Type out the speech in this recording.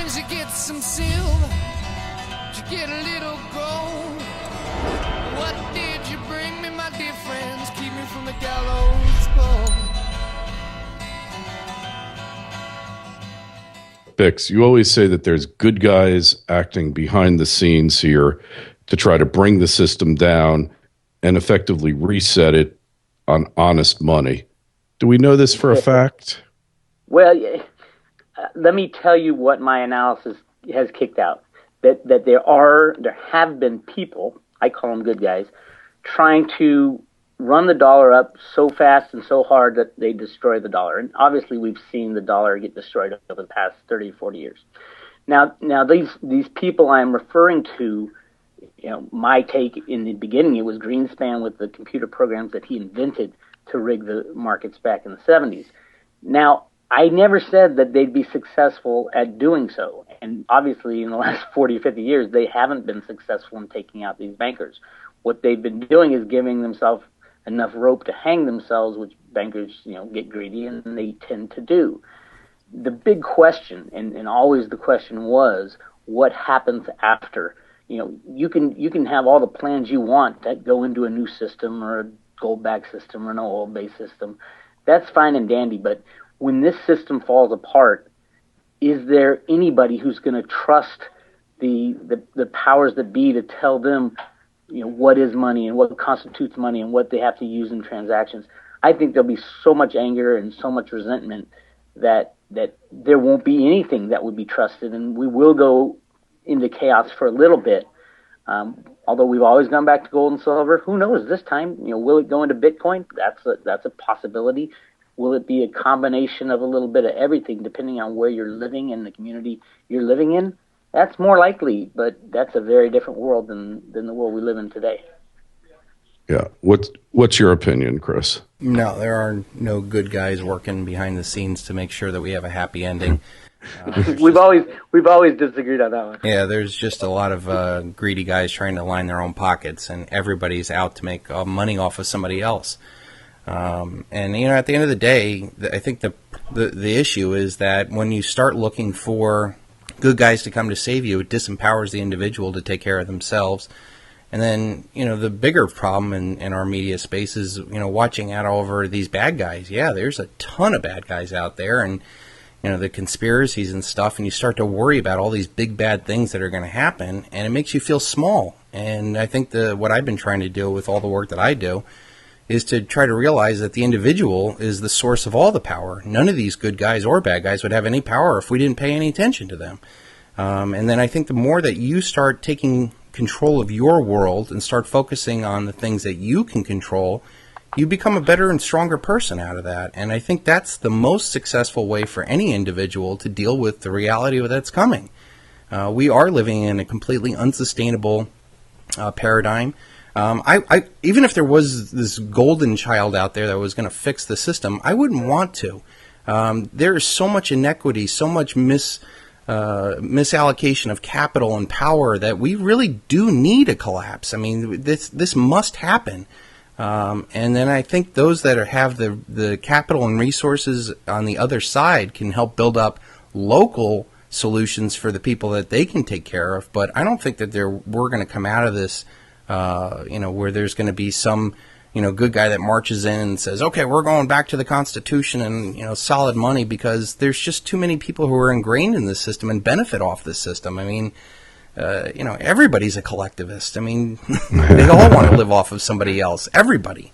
Did you get some silver? Did you get a little gold? What did you bring me, my dear friends? Keep me from the gallows pole. Bix, you always say that there's good guys acting behind the scenes here to try to bring the system down and effectively reset it on honest money. Do we know this for a fact? Well, let me tell you what my analysis has kicked out. That there have been people, I call them good guys, trying to run the dollar up so fast and so hard that they destroy the dollar. And obviously we've seen the dollar get destroyed over the past 30, 40 years. Now these people I'm referring to, my take in the beginning, it was Greenspan with the computer programs that he invented to rig the markets back in the 70s. Now, I never said that they'd be successful at doing so. And obviously in the last 40 or 50 years, they haven't been successful in taking out these bankers. What they've been doing is giving themselves enough rope to hang themselves, which bankers, get greedy, and they tend to do. The big question, and always the question was, what happens after? You can have all the plans you want that go into a new system or a gold-backed system or an oil-based system. That's fine and dandy, but when this system falls apart, is there anybody who's going to trust the powers that be to tell them what is money and what constitutes money and what they have to use in transactions? I think there'll be so much anger and so much resentment that there won't be anything that would be trusted, and we will go into chaos for a little bit. Although we've always gone back to gold and silver, who knows this time? Will it go into Bitcoin? That's a possibility. Will it be a combination of a little bit of everything, depending on where you're living and the community you're living in? That's more likely, but that's a very different world than the world we live in today. Yeah. What's your opinion, Chris? No, there are no good guys working behind the scenes to make sure that we have a happy ending. We've always disagreed on that one. Yeah, there's just a lot of greedy guys trying to line their own pockets, and everybody's out to make money off of somebody else. And at the end of the day, I think the issue is that when you start looking for good guys to come to save you, it disempowers the individual to take care of themselves. And then, the bigger problem in our media space is, watching out over these bad guys. Yeah, there's a ton of bad guys out there, and, the conspiracies and stuff, and you start to worry about all these big bad things that are going to happen, and it makes you feel small. And I think what I've been trying to do with all the work that I do is to try to realize that the individual is the source of all the power. None of these good guys or bad guys would have any power if we didn't pay any attention to them. And then I think the more that you start taking control of your world and start focusing on the things that you can control, you become a better and stronger person out of that. And I think that's the most successful way for any individual to deal with the reality that's coming. We are living in a completely unsustainable paradigm. Even if there was this golden child out there that was going to fix the system, I wouldn't want to. There is so much inequity, so much misallocation of capital and power that we really do need a collapse. I mean, this must happen. And then I think those that have the capital and resources on the other side can help build up local solutions for the people that they can take care of. But I don't think that we're going to come out of this where there's going to be some, good guy that marches in and says, okay, we're going back to the Constitution and, solid money, because there's just too many people who are ingrained in this system and benefit off this system. I mean, everybody's a collectivist. I mean, they all want to live off of somebody else. Everybody.